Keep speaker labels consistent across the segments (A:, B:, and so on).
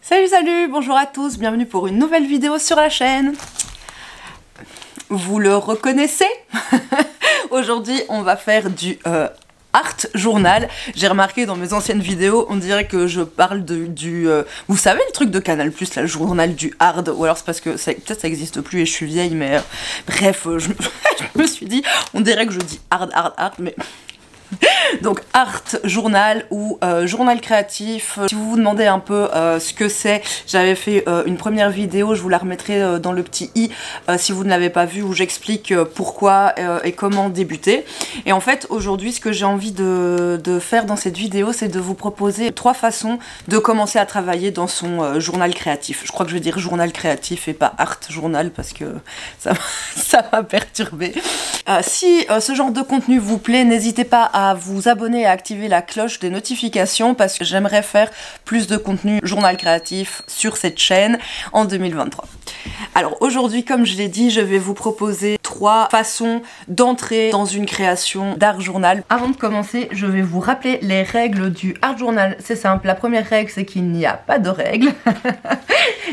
A: Salut, bonjour à tous, bienvenue pour une nouvelle vidéo sur la chaîne. Vous le reconnaissez? Aujourd'hui, on va faire du art journal. J'ai remarqué dans mes anciennes vidéos, on dirait que je parle vous savez le truc de Canal+, là, le journal du hard, ou alors c'est parce que peut-être ça existe plus et je suis vieille, mais bref, je me suis dit, on dirait que je dis hard, mais... Donc art journal ou journal créatif. Si vous vous demandez un peu ce que c'est, j'avais fait une première vidéo, je vous la remettrai dans le petit i si vous ne l'avez pas vue, où j'explique pourquoi et comment débuter. Et en fait aujourd'hui ce que j'ai envie de faire dans cette vidéo, c'est de vous proposer 3 façons de commencer à travailler dans son journal créatif. Je crois que je vais dire journal créatif et pas art journal parce que ça m'a perturbé. Si ce genre de contenu vous plaît, n'hésitez pas à vous abonner et à activer la cloche des notifications parce que j'aimerais faire plus de contenu journal créatif sur cette chaîne en 2023. Alors aujourd'hui, comme je l'ai dit, je vais vous proposer 3 façons d'entrer dans une création d'art journal. Avant de commencer, je vais vous rappeler les règles du art journal. C'est simple, la première règle, c'est qu'il n'y a pas de règles.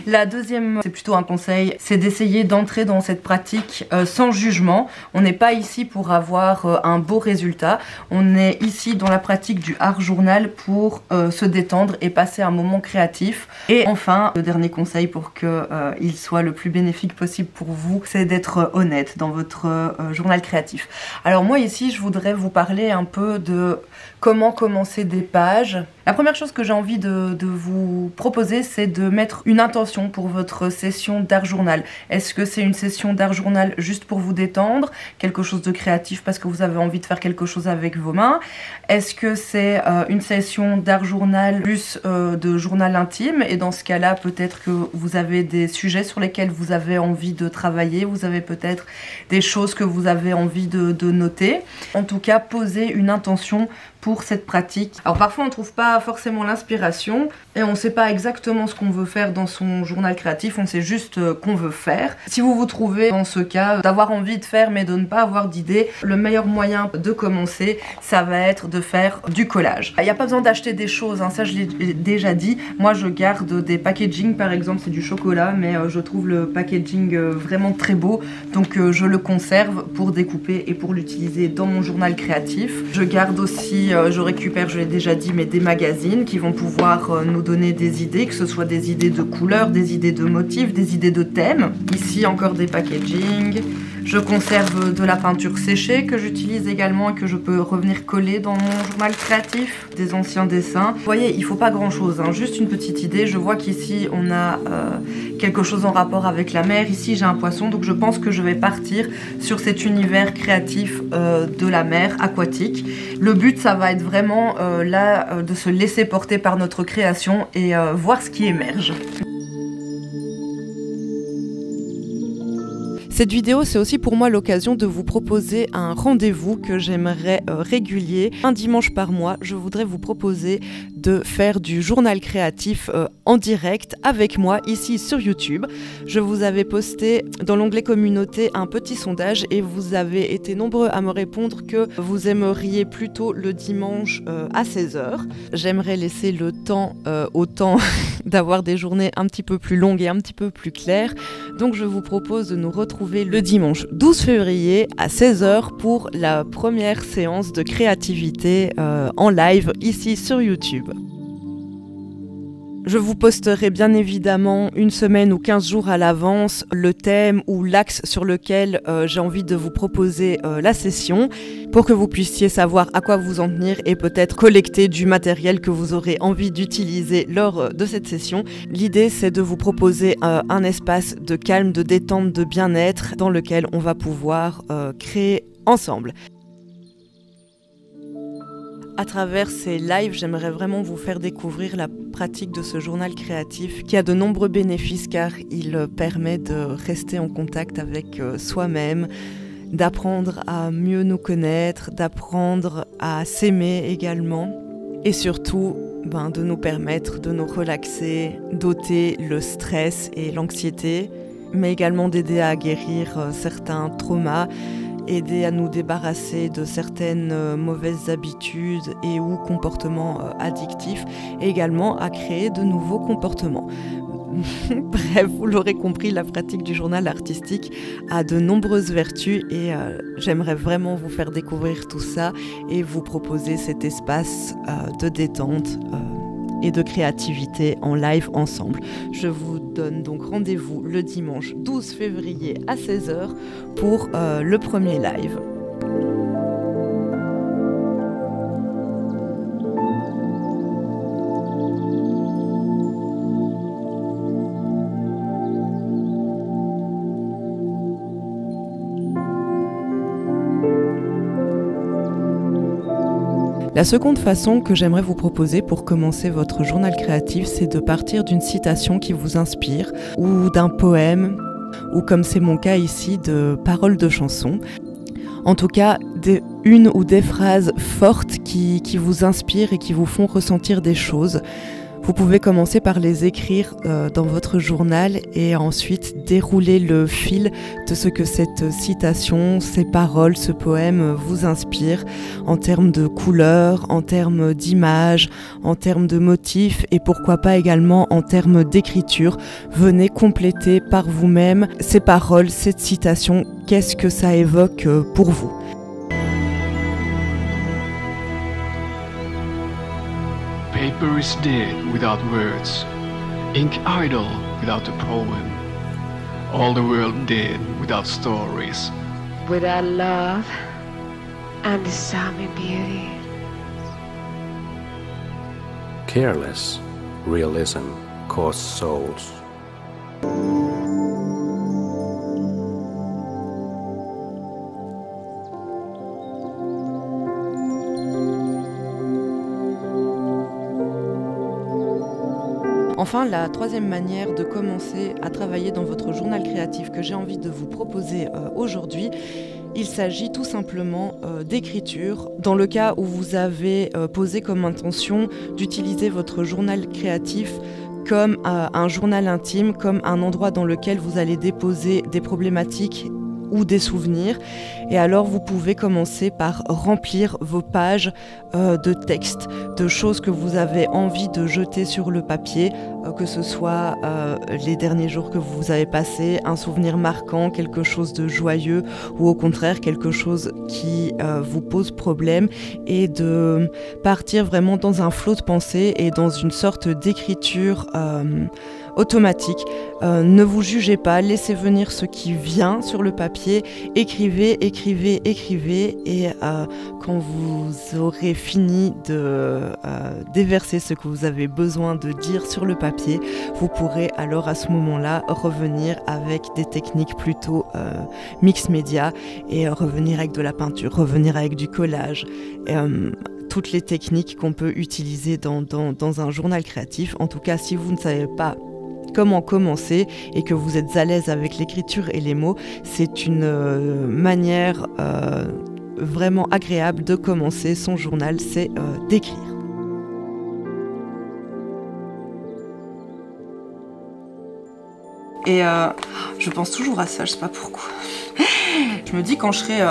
A: La deuxième, c'est plutôt un conseil, c'est d'essayer d'entrer dans cette pratique sans jugement. On n'est pas ici pour avoir un beau résultat. On est ici dans la pratique du art journal pour se détendre et passer un moment créatif. Et enfin, le dernier conseil pour qu'il soit le plus bénéfique possible pour vous, c'est d'être honnête dans votre journal créatif. Alors moi ici, je voudrais vous parler un peu de comment commencer des pages. La première chose que j'ai envie de vous proposer, c'est de mettre une intention pour votre session d'art journal. Est-ce que c'est une session d'art journal juste pour vous détendre, quelque chose de créatif parce que vous avez envie de faire quelque chose avec vos mains? Est-ce que c'est une session d'art journal plus de journal intime? Et dans ce cas-là, peut-être que vous avez des sujets sur lesquels vous avez envie de travailler, vous avez peut-être des choses que vous avez envie de noter. En tout cas, posez une intention pour cette pratique. Alors parfois on ne trouve pas forcément l'inspiration et on ne sait pas exactement ce qu'on veut faire dans son journal créatif, on sait juste qu'on veut faire. Si vous vous trouvez dans ce cas d'avoir envie de faire mais de ne pas avoir d'idée, le meilleur moyen de commencer, ça va être de faire du collage. Il n'y a pas besoin d'acheter des choses, hein, ça je l'ai déjà dit. Moi je garde des packaging, par exemple c'est du chocolat, mais je trouve le packaging vraiment très beau, donc je le conserve pour découper et pour l'utiliser dans mon journal créatif. Je garde aussi je récupère, je l'ai déjà dit, mais des magazines qui vont pouvoir nous donner des idées, que ce soit des idées de couleurs, des idées de motifs, des idées de thèmes. Ici encore des packaging. Je conserve de la peinture séchée que j'utilise également et que je peux revenir coller dans mon journal créatif. Des anciens dessins. Vous voyez, il ne faut pas grand chose, hein, juste une petite idée. Je vois qu'ici on a quelque chose en rapport avec la mer. Ici j'ai un poisson, donc je pense que je vais partir sur cet univers créatif de la mer aquatique. Le but, ça va être vraiment de se laisser porter par notre création et voir ce qui émerge. Cette vidéo, c'est aussi pour moi l'occasion de vous proposer un rendez-vous que j'aimerais régulier. Un dimanche par mois, je voudrais vous proposer de faire du journal créatif en direct avec moi ici sur YouTube. Je vous avais posté dans l'onglet communauté un petit sondage et vous avez été nombreux à me répondre que vous aimeriez plutôt le dimanche à 16 h. J'aimerais laisser le temps au temps d'avoir des journées un petit peu plus longues et un petit peu plus claires. Donc je vous propose de nous retrouver le dimanche 12 février à 16 h pour la première séance de créativité en live ici sur YouTube. Je vous posterai bien évidemment une semaine ou 15 jours à l'avance le thème ou l'axe sur lequel j'ai envie de vous proposer la session pour que vous puissiez savoir à quoi vous en tenir et peut-être collecter du matériel que vous aurez envie d'utiliser lors de cette session. L'idée, c'est de vous proposer un espace de calme, de détente, de bien-être dans lequel on va pouvoir créer ensemble. À travers ces lives, j'aimerais vraiment vous faire découvrir la pratique de ce journal créatif qui a de nombreux bénéfices car il permet de rester en contact avec soi-même, d'apprendre à mieux nous connaître, d'apprendre à s'aimer également et surtout de nous permettre de nous relaxer, d'ôter le stress et l'anxiété, mais également d'aider à guérir certains traumas aider à nous débarrasser de certaines mauvaises habitudes et ou comportements addictifs, et également à créer de nouveaux comportements. Bref, vous l'aurez compris, la pratique du journal artistique a de nombreuses vertus et j'aimerais vraiment vous faire découvrir tout ça et vous proposer cet espace de détente et de créativité en live ensemble. Je vous donne donc rendez-vous le dimanche 12 février à 16h pour le premier live. La seconde façon que j'aimerais vous proposer pour commencer votre journal créatif, c'est de partir d'une citation qui vous inspire, ou d'un poème, ou comme c'est mon cas ici, de paroles de chansons. En tout cas, une ou des phrases fortes qui vous inspirent et qui vous font ressentir des choses. Vous pouvez commencer par les écrire dans votre journal et ensuite dérouler le fil de ce que cette citation, ces paroles, ce poème vous inspire en termes de couleurs, en termes d'images, en termes de motifs et pourquoi pas également en termes d'écriture. Venez compléter par vous-même ces paroles, cette citation, qu'est-ce que ça évoque pour vous.
B: Paper is dead without words, ink idle without a poem, all the world dead without stories.
C: Without love and disarming beauty.
D: Careless realism costs souls.
A: Enfin, la troisième manière de commencer à travailler dans votre journal créatif que j'ai envie de vous proposer aujourd'hui, il s'agit tout simplement d'écriture. Dans le cas où vous avez posé comme intention d'utiliser votre journal créatif comme un journal intime, comme un endroit dans lequel vous allez déposer des problématiques ou des souvenirs, et alors vous pouvez commencer par remplir vos pages de textes, de choses que vous avez envie de jeter sur le papier, que ce soit les derniers jours que vous avez passés, un souvenir marquant, quelque chose de joyeux, ou au contraire quelque chose qui vous pose problème, et de partir vraiment dans un flot de pensée et dans une sorte d'écriture automatique. Ne vous jugez pas, laissez venir ce qui vient sur le papier, écrivez, écrivez, écrivez, et quand vous aurez fini de déverser ce que vous avez besoin de dire sur le papier, vous pourrez alors à ce moment-là revenir avec des techniques plutôt mix média et revenir avec de la peinture, revenir avec du collage, toutes les techniques qu'on peut utiliser dans un journal créatif. En tout cas, si vous ne savez pas comment commencer et que vous êtes à l'aise avec l'écriture et les mots, c'est une manière vraiment agréable de commencer son journal, c'est d'écrire. Et je pense toujours à ça, je sais pas pourquoi. Je me dis quand je serai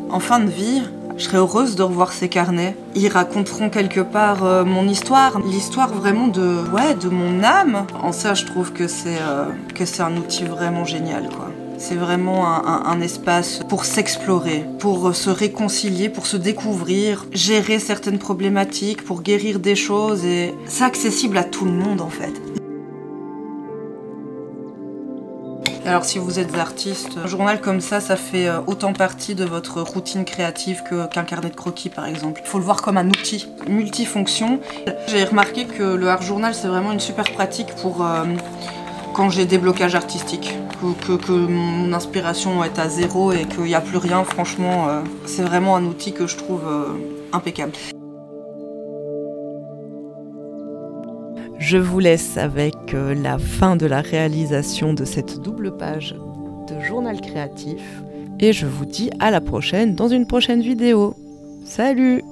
A: en fin de vie, je serais heureuse de revoir ces carnets. Ils raconteront quelque part mon histoire, l'histoire vraiment de mon âme. En ça, je trouve que c'est un outil vraiment génial, quoi. C'est vraiment un espace pour s'explorer, pour se réconcilier, pour se découvrir, gérer certaines problématiques, pour guérir des choses, et c'est accessible à tout le monde en fait. Alors si vous êtes artiste, un journal comme ça fait autant partie de votre routine créative qu'un carnet de croquis par exemple. Il faut le voir comme un outil, multifonction. J'ai remarqué que le art journal c'est vraiment une super pratique pour quand j'ai des blocages artistiques, que mon inspiration est à zéro et qu'il n'y a plus rien, franchement c'est vraiment un outil que je trouve impeccable. Je vous laisse avec la fin de la réalisation de cette double page de journal créatif et je vous dis à la prochaine dans une prochaine vidéo. Salut!